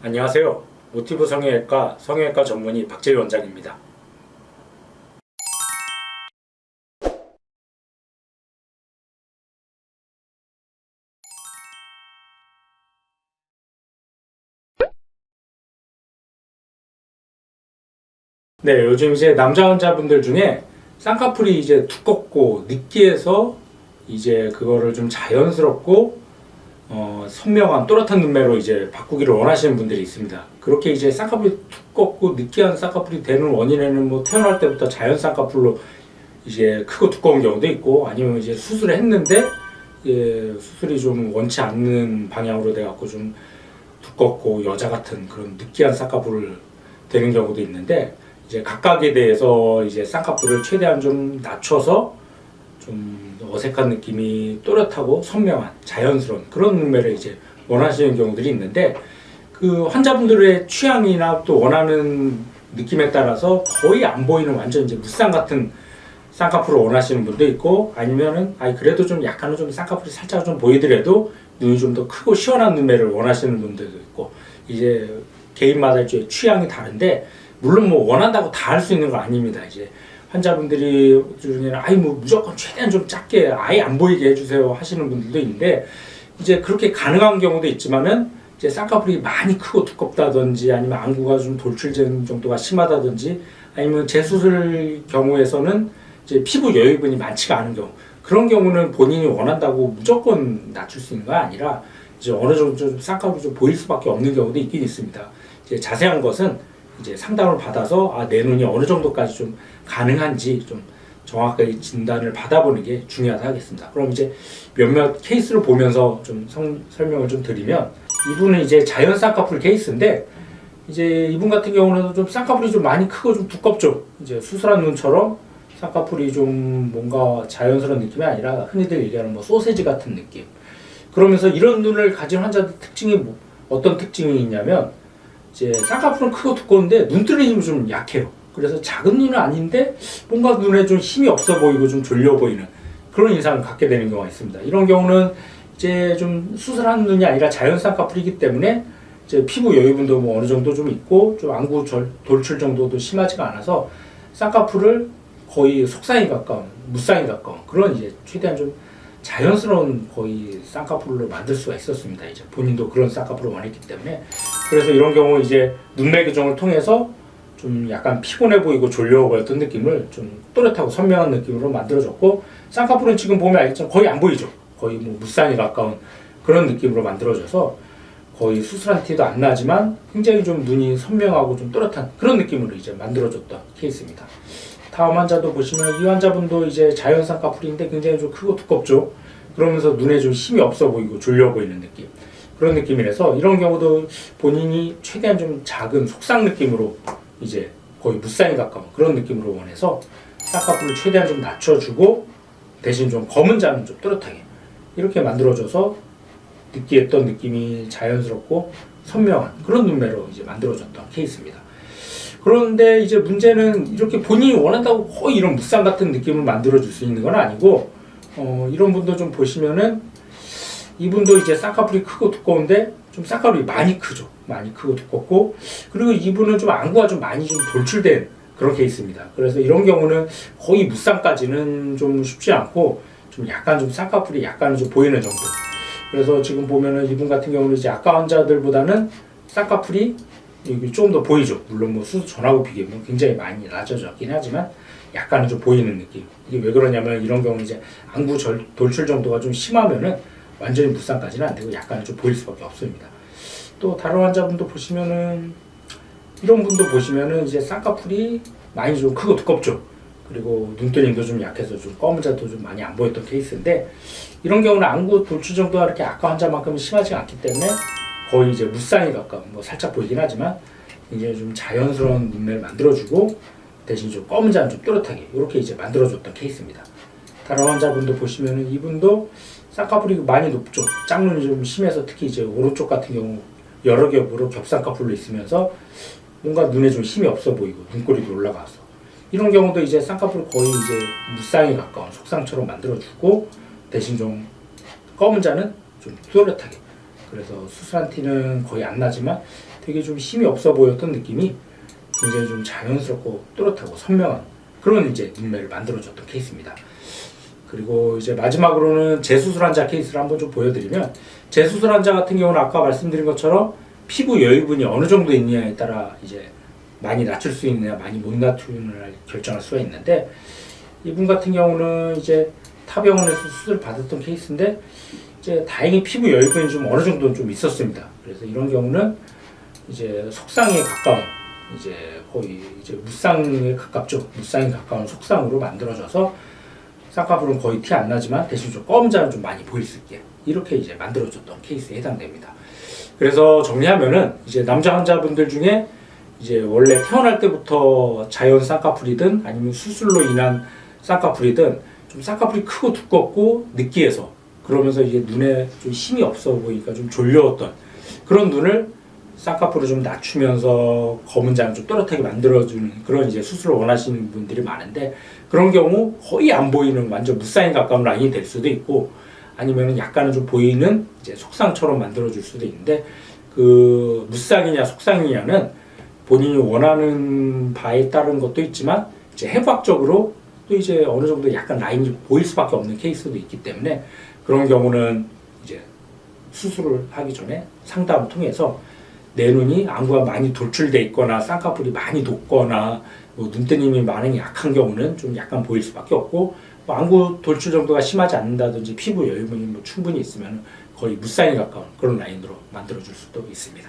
안녕하세요. 모티브 성형외과 성형외과 전문의 박재희 원장입니다. 네, 요즘 이제 남자 환자분들 중에 쌍꺼풀이 이제 두껍고 느끼해서 이제 그거를 좀 자연스럽고 선명한 또렷한 눈매로 이제 바꾸기를 원하시는 분들이 있습니다. 그렇게 이제 쌍꺼풀이 두껍고 느끼한 쌍꺼풀이 되는 원인에는 뭐 태어날 때부터 자연 쌍꺼풀로 이제 크고 두꺼운 경우도 있고, 아니면 이제 수술을 했는데 수술이 좀 원치 않는 방향으로 돼 갖고 좀 두껍고 여자 같은 그런 느끼한 쌍꺼풀을 되는 경우도 있는데, 이제 각각에 대해서 이제 쌍꺼풀을 최대한 좀 낮춰서 좀 어색한 느낌이 또렷하고 선명한 자연스러운 그런 눈매를 이제 원하시는 경우들이 있는데, 그 환자분들의 취향이나 또 원하는 느낌에 따라서 거의 안 보이는 완전 이제 무쌍 같은 쌍꺼풀을 원하시는 분도 있고, 아니면은 그래도 좀 약간은 좀 쌍꺼풀이 살짝 좀 보이더라도 눈이 좀 더 크고 시원한 눈매를 원하시는 분들도 있고, 이제 개인마다 이제 취향이 다른데, 물론 뭐 원한다고 다 할 수 있는 거 아닙니다. 이제 환자분들이 중에는 뭐 무조건 최대한 좀 작게 아예 안 보이게 해주세요 하시는 분들도 있는데, 이제 그렇게 가능한 경우도 있지만은 이제 쌍꺼풀이 많이 크고 두껍다든지, 아니면 안구가 좀 돌출된 정도가 심하다든지, 아니면 재수술 경우에서는 이제 피부 여유분이 많지가 않은 경우, 그런 경우는 본인이 원한다고 무조건 낮출 수 있는 거 아니라 이제 어느 정도 좀 쌍꺼풀이 좀 보일 수밖에 없는 경우도 있긴 있습니다. 이제 자세한 것은 이제 상담을 받아서 내 눈이 어느 정도까지 좀 가능한지 좀 정확하게 진단을 받아보는 게 중요하다 하겠습니다. 그럼 이제 몇몇 케이스를 보면서 좀 설명을 좀 드리면, 이분은 이제 자연 쌍꺼풀 케이스인데, 이제 이분 같은 경우는 좀 쌍꺼풀이 좀 많이 크고 좀 두껍죠. 이제 수술한 눈처럼 쌍꺼풀이 좀 뭔가 자연스러운 느낌이 아니라 흔히들 얘기하는 뭐 소세지 같은 느낌. 그러면서 이런 눈을 가진 환자들 특징이 어떤 특징이 있냐면, 이제 쌍꺼풀은 크고 두꺼운데 눈뜨는 힘이 좀 약해요. 그래서 작은 눈은 아닌데 뭔가 눈에 좀 힘이 없어 보이고 좀 졸려 보이는 그런 인상을 갖게 되는 경우가 있습니다. 이런 경우는 이제 좀 수술한 눈이 아니라 자연 쌍꺼풀이기 때문에 이제 피부 여유분도 뭐 어느 정도 좀 있고, 좀 안구 돌출 정도도 심하지가 않아서 쌍꺼풀을 거의 속쌍이 가까운, 무쌍이 가까운 그런 이제 최대한 좀 자연스러운 거의 쌍꺼풀로 만들 수가 있었습니다. 이제 본인도 그런 쌍꺼풀을 원했기 때문에. 그래서 이런 경우 이제 눈매 교정을 통해서 좀 약간 피곤해 보이고 졸려 보였던 느낌을 좀 또렷하고 선명한 느낌으로 만들어졌고, 쌍꺼풀은 지금 보면 알겠지만 거의 안 보이죠. 거의 뭐 무쌍이 가까운 그런 느낌으로 만들어져서 거의 수술한 티도 안 나지만 굉장히 좀 눈이 선명하고 좀 또렷한 그런 느낌으로 이제 만들어졌던 케이스입니다. 다음 환자도 보시면, 이 환자분도 이제 자연 쌍꺼풀인데 굉장히 좀 크고 두껍죠. 그러면서 눈에 좀 힘이 없어 보이고 졸려 보이는 느낌, 그런 느낌이라서 이런 경우도 본인이 최대한 좀 작은 속쌍 느낌으로 이제 거의 무쌍에 가까운 그런 느낌으로 원해서 쌍꺼풀을 최대한 좀 낮춰주고, 대신 좀 검은 자는 좀 또렷하게 이렇게 만들어줘서 느끼했던 느낌이 자연스럽고 선명한 그런 눈매로 이제 만들어졌던 케이스입니다. 그런데 이제 문제는, 이렇게 본인이 원한다고 거의 이런 무쌍 같은 느낌을 만들어줄 수 있는 건 아니고, 이런 분도 좀 보시면은 이분도 이제 쌍꺼풀이 크고 두꺼운데 좀 쌍꺼풀이 많이 크죠. 많이 크고 두껍고, 그리고 이분은 좀 안구가 좀 많이 좀 돌출된 그런 케이스입니다. 그래서 이런 경우는 거의 무쌍까지는 좀 쉽지 않고, 좀 약간 좀 쌍꺼풀이 약간 좀 보이는 정도. 그래서 지금 보면은 이분 같은 경우는 이제 아까 환자들보다는 쌍꺼풀이 여기 조금 더 보이죠. 물론 뭐 수술 전하고 비교하면 굉장히 많이 낮아졌긴 하지만 약간은 좀 보이는 느낌. 이게 왜 그러냐면, 이런 경우는 이제 안구 돌출 정도가 좀 심하면은 완전히 무쌍까지는 안 되고 약간은 좀 보일 수밖에 없습니다. 또 다른 환자분도 보시면은, 이런 분도 보시면은 이제 쌍꺼풀이 많이 좀 크고 두껍죠. 그리고 눈뜨림도 좀 약해서 좀 검은 자도 좀 많이 안 보였던 케이스인데, 이런 경우는 안구 돌출 정도가 이렇게 아까 환자만큼은 심하지 않기 때문에 거의 이제 무쌍에 가까운, 뭐 살짝 보이긴 하지만 이제 좀 자연스러운 눈매를 만들어주고, 대신 좀 검은 자는 좀 또렷하게 이렇게 이제 만들어줬던 케이스입니다. 다른 환자분도 보시면은 이분도 쌍꺼풀이 많이 높죠. 짝눈이 좀 심해서 특히 이제 오른쪽 같은 경우 여러 겹으로 겹쌍꺼풀로 있으면서 뭔가 눈에 좀 힘이 없어 보이고 눈꼬리도 올라가서, 이런 경우도 이제 쌍꺼풀 거의 이제 무쌍에 가까운 속쌍처럼 만들어주고, 대신 좀 검은 자는 좀 또렷하게. 그래서 수술한 티는 거의 안 나지만 되게 좀 힘이 없어 보였던 느낌이 굉장히 좀 자연스럽고 또렷하고 선명한 그런 이제 눈매를 만들어줬던 케이스입니다. 그리고 이제 마지막으로는 재수술 환자 케이스를 한번 좀 보여드리면, 재수술 환자 같은 경우는 아까 말씀드린 것처럼 피부 여유분이 어느 정도 있느냐에 따라 이제 많이 낮출 수 있느냐 많이 못 낮추느냐를 결정할 수가 있는데, 이분 같은 경우는 이제 타병원에서 수술을 받았던 케이스인데 이제 다행히 피부 여유분이 좀 어느 정도는 좀 있었습니다. 그래서 이런 경우는 이제 속상에 가까운, 이제 거의 이제 무쌍에 가깝죠. 무쌍에 가까운 속상으로 만들어져서 쌍꺼풀은 거의 티 안 나지만 대신 좀 검은자는 좀 많이 보일 수 있게 이렇게 이제 만들어줬던 케이스에 해당됩니다. 그래서 정리하면은 이제 남자 환자분들 중에 이제 원래 태어날 때부터 자연 쌍꺼풀이든 아니면 수술로 인한 쌍꺼풀이든 좀 쌍꺼풀이 크고 두껍고 느끼해서, 그러면서 이제 눈에 좀 힘이 없어 보이니까 좀 졸려왔던 그런 눈을 쌍꺼풀을 좀 낮추면서 검은 장을 좀 또렷하게 만들어주는 그런 이제 수술을 원하시는 분들이 많은데, 그런 경우 거의 안 보이는 완전 무쌍에 가까운 라인이 될 수도 있고, 아니면 약간은 좀 보이는 이제 속상처럼 만들어줄 수도 있는데, 그 무쌍이냐 속상이냐는 본인이 원하는 바에 따른 것도 있지만 이제 해부학적으로 또 이제 어느 정도 약간 라인이 보일 수밖에 없는 케이스도 있기 때문에, 그런 경우는 이제 수술을 하기 전에 상담을 통해서 내 눈이 안구가 많이 돌출돼 있거나 쌍꺼풀이 많이 높거나 뭐 눈뜨님이 반응이 약한 경우는 좀 약간 보일 수밖에 없고, 뭐 안구 돌출 정도가 심하지 않는다든지 피부 여유분이 뭐 충분히 있으면 거의 무쌍에 가까운 그런 라인으로 만들어줄 수도 있습니다.